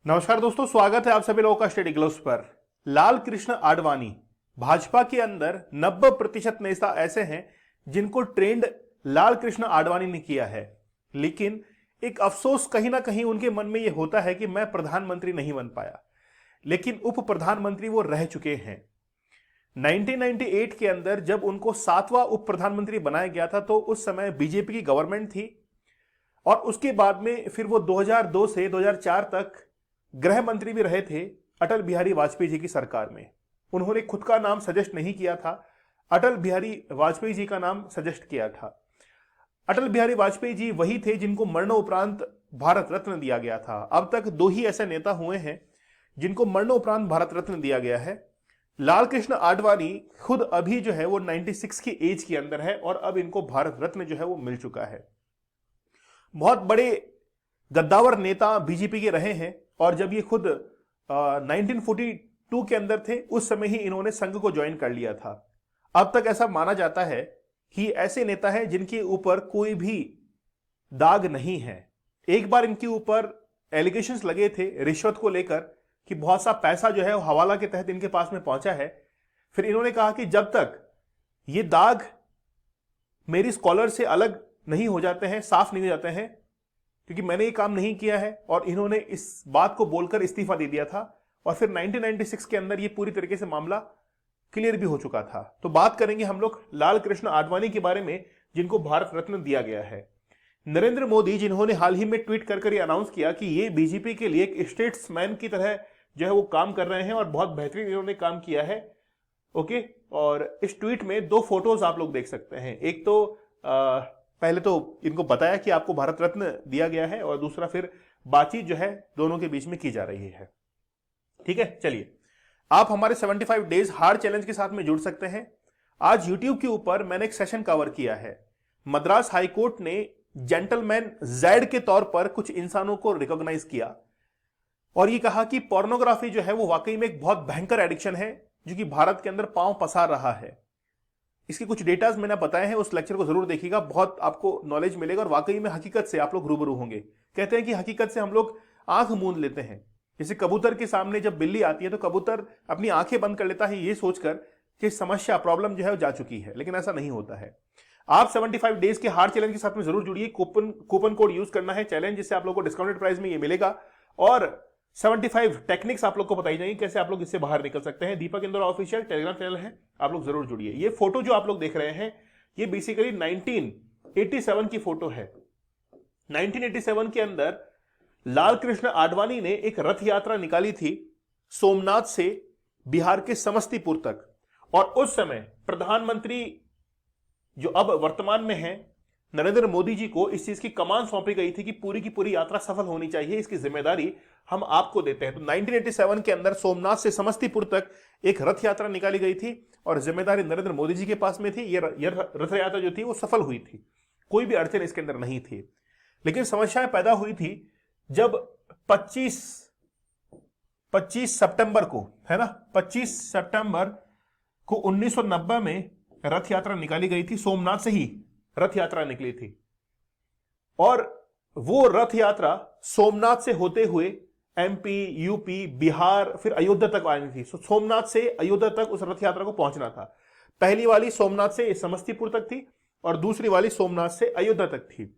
नमस्कार दोस्तों, स्वागत है आप सभी लोगों का स्टडी ग्लोव्स पर। लाल कृष्ण आडवाणी भाजपा के अंदर 90% नेता ऐसे हैं जिनको ट्रेंड लाल कृष्ण आडवाणी ने किया है, लेकिन एक अफसोस कहीं ना कहीं उनके मन में यह होता है कि मैं प्रधानमंत्री नहीं बन पाया, लेकिन उप प्रधानमंत्री वो रह चुके हैं। 1998 के अंदर जब उनको 7वां उप प्रधानमंत्री बनाया गया था तो उस समय बीजेपी की गवर्नमेंट थी, और उसके बाद में फिर वो 2002 से 2004 तक गृह मंत्री भी रहे थे अटल बिहारी वाजपेयी जी की सरकार में। उन्होंने खुद का नाम सजेस्ट नहीं किया था, अटल बिहारी वाजपेयी जी का नाम सजेस्ट किया था। अटल बिहारी वाजपेयी जी वही थे जिनको मरणोपरांत भारत रत्न दिया गया था। अब तक दो ही ऐसे नेता हुए हैं जिनको मरणोपरांत भारत रत्न दिया गया है। लाल कृष्ण आडवाणी खुद अभी जो है वो 96 की एज के अंदर है और अब इनको भारत रत्न जो है वो मिल चुका है। बहुत बड़े गद्दावर नेता बीजेपी के रहे हैं, और जब ये खुद 1942 के अंदर थे उस समय ही इन्होंने संघ को ज्वाइन कर लिया था। अब तक ऐसा माना जाता है कि ऐसे नेता हैं जिनके ऊपर कोई भी दाग नहीं है। एक बार इनके ऊपर एलिगेशंस लगे थे रिश्वत को लेकर कि बहुत सा पैसा जो है वो हवाला के तहत इनके पास में पहुंचा है। फिर इन्होंने कहा कि जब तक ये दाग मेरी स्कॉलर से अलग नहीं हो जाते हैं, साफ नहीं हो जाते हैं, क्योंकि मैंने ये काम नहीं किया है, और इन्होंने इस बात को बोलकर इस्तीफा दे दिया था। और फिर 1996 के अंदर ये पूरी तरीके से मामला क्लियर भी हो चुका था। तो बात करेंगे हम लोग लाल कृष्ण आडवाणी के बारे में जिनको भारत रत्न दिया गया है। नरेंद्र मोदी जिन्होंने हाल ही में ट्वीट कर अनाउंस किया कि ये बीजेपी के लिए एक स्टेट्समैन की तरह जो है वो काम कर रहे हैं और बहुत बेहतरीन इन्होंने काम किया है। ओके, और इस ट्वीट में दो फोटोज आप लोग देख सकते हैं। एक तो पहले तो इनको बताया कि आपको भारत रत्न दिया गया है, और दूसरा फिर बातचीत जो है दोनों के बीच में की जा रही है। ठीक है, चलिए आप हमारे 75 डेज हार्ड चैलेंज के साथ में जुड़ सकते हैं। आज YouTube के ऊपर मैंने एक सेशन कवर किया है। मद्रास हाईकोर्ट ने जेंटलमैन जेड के तौर पर कुछ इंसानों को रिकॉग्नाइज किया और ये कहा कि पोर्नोग्राफी जो है वो वाकई में एक बहुत भयंकर एडिक्शन है जो कि भारत के अंदर पांव पसार रहा है। इसके कुछ डेटाज मैंने बताए हैं, उस लेक्चर को जरूर देखिएगा, बहुत आपको नॉलेज मिलेगा और वाकई में हकीकत से आप लोग रूबरू होंगे। कहते हैं कि हकीकत से हम लोग आंख मूंद लेते हैं। जैसे कबूतर के सामने जब बिल्ली आती है तो कबूतर अपनी आंखें बंद कर लेता है ये सोचकर कि समस्या प्रॉब्लम जो है वो जा चुकी है, लेकिन ऐसा नहीं होता है। आप 75 डेज के हार्ड चैलेंज के साथ में जरूर जुड़िए। कूपन कोड यूज करना है चैलेंज, जिससे आप लोगों को डिस्काउंटेड प्राइस में ये मिलेगा, और 75 टेक्निक्स आप लोग को बताई जाएंगी कैसे आप लोग इससे बाहर निकल सकते हैं। दीपक इंदौर ऑफिशियल टेलीग्राम चैनल है, आप लोग जरूर जुड़िए। ये फोटो जो आप लोग देख रहे हैं ये बेसिकली 1987 की फोटो है। 1987 के अंदर लाल कृष्ण आडवाणी ने एक रथ यात्रा निकाली थी सोमनाथ से बिहार के समस्तीपुर तक, और उस समय प्रधानमंत्री जो अब वर्तमान में है नरेंद्र मोदी जी को इस चीज की कमान सौंपी गई थी कि पूरी की पूरी यात्रा सफल होनी चाहिए, इसकी जिम्मेदारी हम आपको देते हैं। तो 1987 के अंदर सोमनाथ से समस्तीपुर तक एक रथ यात्रा निकाली गई थी और जिम्मेदारी नरेंद्र मोदी जी के पास में थी। ये रथ यात्रा जो थी वो सफल हुई थी, कोई भी अड़चन इसके अंदर नहीं थी। लेकिन समस्याएं पैदा हुई थी जब 25 सितंबर को, है ना, 25 सितंबर को 1990 में रथ यात्रा निकाली गई थी। सोमनाथ से ही रथ यात्रा निकली थी, और वो रथ यात्रा सोमनाथ से होते हुए एमपी, यूपी, बिहार, फिर अयोध्या तक आनी थी। सोमनाथ से अयोध्या तक उस रथ यात्रा को पहुंचना था। पहली वाली सोमनाथ से समस्तीपुर तक थी और दूसरी वाली सोमनाथ से अयोध्या तक थी।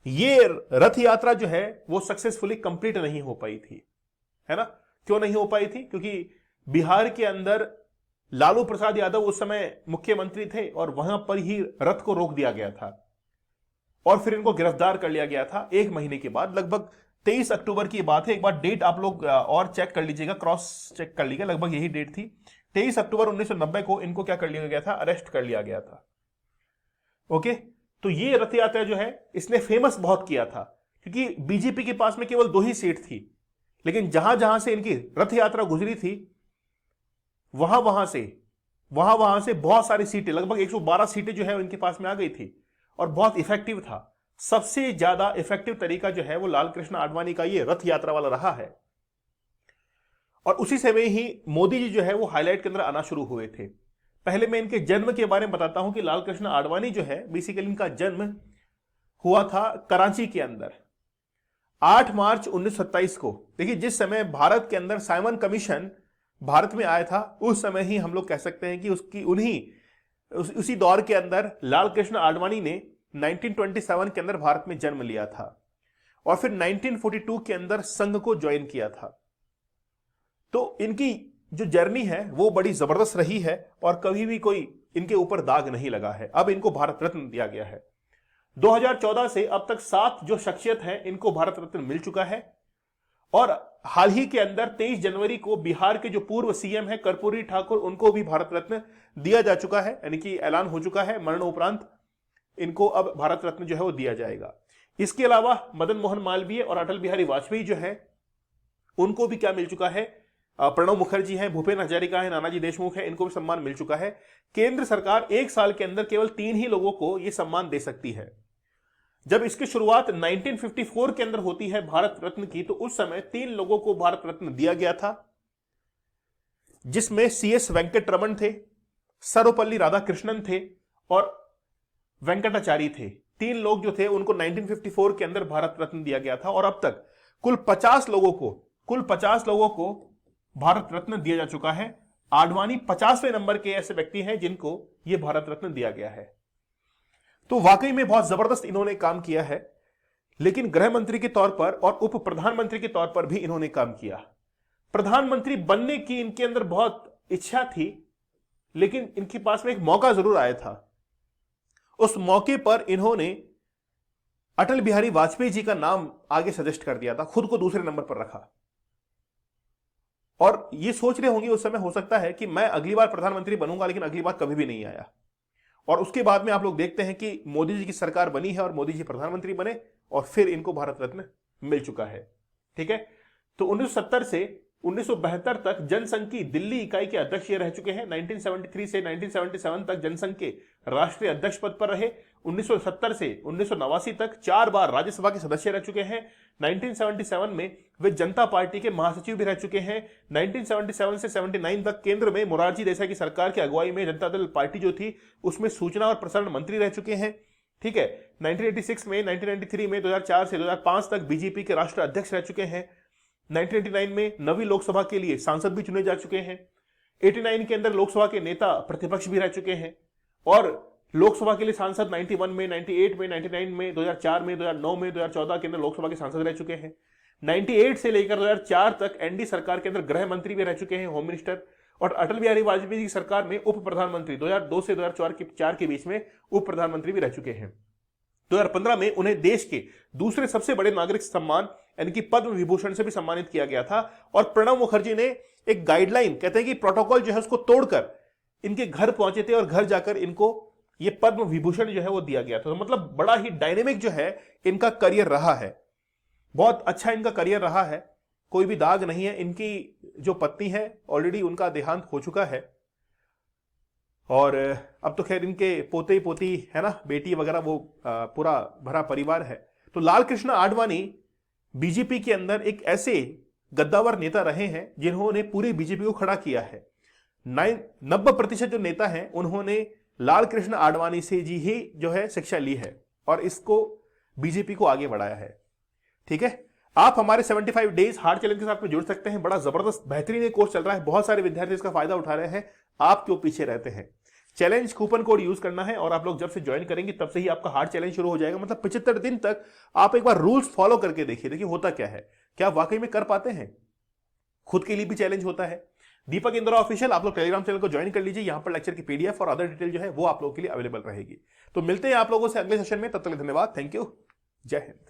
ये रथ यात्रा जो है वो सक्सेसफुली कंप्लीट नहीं हो पाई थी, है ना। क्यों नहीं हो पाई थी? क्योंकि बिहार के अंदर लालू प्रसाद यादव उस समय मुख्यमंत्री थे और वहां पर ही रथ को रोक दिया गया था और फिर इनको गिरफ्तार कर लिया गया था। एक महीने के बाद, लगभग 23 अक्टूबर की बात है, एक बार डेट आप लोग और चेक कर लीजिएगा, क्रॉस चेक कर लीजिएगा, लगभग यही डेट थी। 23 अक्टूबर 1990 को इनको क्या कर लिया गया था? अरेस्ट कर लिया गया था। ओके, तो ये रथ यात्रा जो है इसने फेमस बहुत किया था, क्योंकि बीजेपी के पास में केवल 2 ही सीट थी, लेकिन जहां जहां से इनकी रथ यात्रा गुजरी थी वहां वहां से बहुत सारी सीटें, लगभग 112 सीटें जो है इनके पास में आ गई थी, और बहुत इफेक्टिव था। सबसे ज्यादा इफेक्टिव तरीका जो है वो लाल कृष्ण आडवाणी का ये रथ यात्रा वाला रहा है, और उसी समय ही मोदी जी जो है वो हाईलाइट के अंदर आना शुरू हुए थे। पहले मैं इनके जन्म के बारे में बताता हूं कि लाल कृष्ण आडवाणी जो है बेसिकली इनका जन्म हुआ था कराची के अंदर। 8 मार्च 1927 को, देखिए जिस समय भारत के अंदर साइमन कमीशन भारत में आया था, उस समय ही हम लोग कह सकते हैं कि उसी दौर के अंदर लाल कृष्ण आडवाणी ने 1927 के अंदर भारत में जन्म लिया था और फिर 1942 के अंदर संघ को ज्वाइन किया था। तो इनकी जो जर्नी है वो बड़ी जबरदस्त रही है और कभी भी कोई इनके ऊपर दाग नहीं लगा है। अब इनको भारत रत्न दिया गया है। 2014 से अब तक 7 जो शख्सियत हैं इनको भारत रत्न मिल चुका है और हाल ही के अंदर 23 जनवरी को बिहार के जो पूर्व सीएम है कर्पूरी ठाकुर, उनको भी भारत रत्न दिया जा चुका है, यानी कि ऐलान हो चुका है मरणोपरांत इनको अब भारत रत्न जो है वो दिया जाएगा। इसके अलावा मदन मोहन मालवीय और अटल बिहारी वाजपेयी जो है उनको भी क्या मिल चुका है, प्रणब मुखर्जी है, भूपेन हजारिका है, नानाजी देशमुख है, इनको भी सम्मान मिल चुका है। केंद्र सरकार 1 साल के अंदर केवल 3 ही लोगों को यह सम्मान दे सकती है। जब इसकी शुरुआत 1954 के अंदर होती है भारत रत्न की, तो उस समय 3 लोगों को भारत रत्न दिया गया था, जिसमें CS वेंकटरमण थे, सर्वपल्ली राधाकृष्णन थे और वेंकटाचारी थे। 3 लोग जो थे उनको 1954 के अंदर भारत रत्न दिया गया था और अब तक कुल 50 लोगों को भारत रत्न दिया जा चुका है। आडवाणी 50वें नंबर के ऐसे व्यक्ति हैं जिनको यह भारत रत्न दिया गया है। तो वाकई में बहुत जबरदस्त इन्होंने काम किया है, लेकिन गृह मंत्री के तौर पर और उप प्रधानमंत्री के तौर पर भी इन्होंने काम किया। प्रधानमंत्री बनने की इनके अंदर बहुत इच्छा थी, लेकिन इनके पास में एक मौका जरूर आया था। उस मौके पर इन्होंने अटल बिहारी वाजपेयी जी का नाम आगे सजेस्ट कर दिया था, खुद को दूसरे नंबर पर रखा और ये सोच रहे होंगे उस समय हो सकता है कि मैं अगली बार प्रधानमंत्री बनूंगा, लेकिन अगली बार कभी भी नहीं आया। और उसके बाद में आप लोग देखते हैं कि मोदी जी की सरकार बनी है और मोदी जी प्रधानमंत्री बने और फिर इनको भारत रत्न मिल चुका है। ठीक है, तो 1970 से 1972 तक जनसंघ की दिल्ली इकाई के अध्यक्ष ये रह चुके हैं। 1973 से 1977 तक जनसंघ के राष्ट्रीय अध्यक्ष पद पर रहे। 1970 से 1989 तक 4 बार राज्यसभा के सदस्य रह चुके हैं। 1977 में वे जनता पार्टी के महासचिव भी रह चुके हैं। 1977 से 79 तक केंद्र में मोरारजी देसाई की सरकार की अगुवाई में जनता दल पार्टी जो थी उसमें सूचना और प्रसारण मंत्री रह चुके हैं। ठीक है, 1986 में, 1993 में, 2004 से 2005 तक बीजेपी के राष्ट्रीय अध्यक्ष रह चुके हैं। 1989 में नवी लोकसभा के लिए सांसद भी चुने जा चुके हैं। 89 के अंदर लोकसभा के नेता प्रतिपक्ष भी रह चुके हैं और लोकसभा के लिए सांसद 91 में, 98 में, 99 में, 2004 में, 2009 में, 2014 के अंदर लोकसभा के सांसद रह चुके हैं। 98 से लेकर 2004 तक एनडी सरकार के अंदर गृह मंत्री भी रह चुके हैं, होम मिनिस्टर। और अटल बिहारी वाजपेयी की सरकार में उप प्रधानमंत्री 2002 से 2004 के बीच में उप प्रधानमंत्री भी रह चुके हैं। 2015 में उन्हें देश के दूसरे सबसे बड़े नागरिक सम्मान यानी कि पद्म विभूषण से भी सम्मानित किया गया था। और प्रणब मुखर्जी ने एक गाइडलाइन, कहते हैं कि प्रोटोकॉल जो है उसको तोड़कर इनके घर पहुंचे थे और घर जाकर इनको ये पद्म विभूषण जो है वो दिया गया था। तो मतलब बड़ा ही डायनेमिक जो है इनका करियर रहा है, बहुत अच्छा इनका करियर रहा है, कोई भी दाग नहीं है। इनकी जो पत्नी है ऑलरेडी उनका देहांत हो चुका है और अब तो खैर इनके पोते पोती है ना, बेटी वगैरह, वो पूरा भरा परिवार है। तो लाल कृष्ण आडवाणी बीजेपी के अंदर एक ऐसे गद्दावर नेता रहे हैं जिन्होंने पूरी बीजेपी को खड़ा किया है। 90% जो नेता हैं उन्होंने लाल कृष्ण आडवाणी से जी ही जो है शिक्षा ली है और इसको बीजेपी को आगे बढ़ाया है। ठीक है, आप हमारे 75 डेज हार्ड चैलेंज के साथ में जुड़ सकते हैं। बड़ा जबरदस्त बेहतरीन कोर्स चल रहा है, बहुत सारे विद्यार्थी इसका फायदा उठा रहे हैं, आप क्यों पीछे रहते हैं। चैलेंज कूपन कोड यूज करना है और आप लोग जब से ज्वाइन करेंगे तब से ही आपका हार्ड चैलेंज शुरू हो जाएगा। मतलब 75 दिन तक आप एक बार रूल्स फॉलो करके देखिए होता क्या है, क्या वाकई में कर पाते हैं। खुद के लिए भी चैलेंज होता है। दीपक इंद्रा ऑफिशियल, आप लोग टेलीग्राम चैनल को ज्वाइन कर लीजिए, यहां पर लेक्चर की पीडीएफ और अदर डिटेल जो है वो आप लोगों के लिए अवेलेबल रहेगी। तो मिलते हैं आप लोगों से अगले सेशन में, तब तक धन्यवाद, थैंक यू, जय हिंद।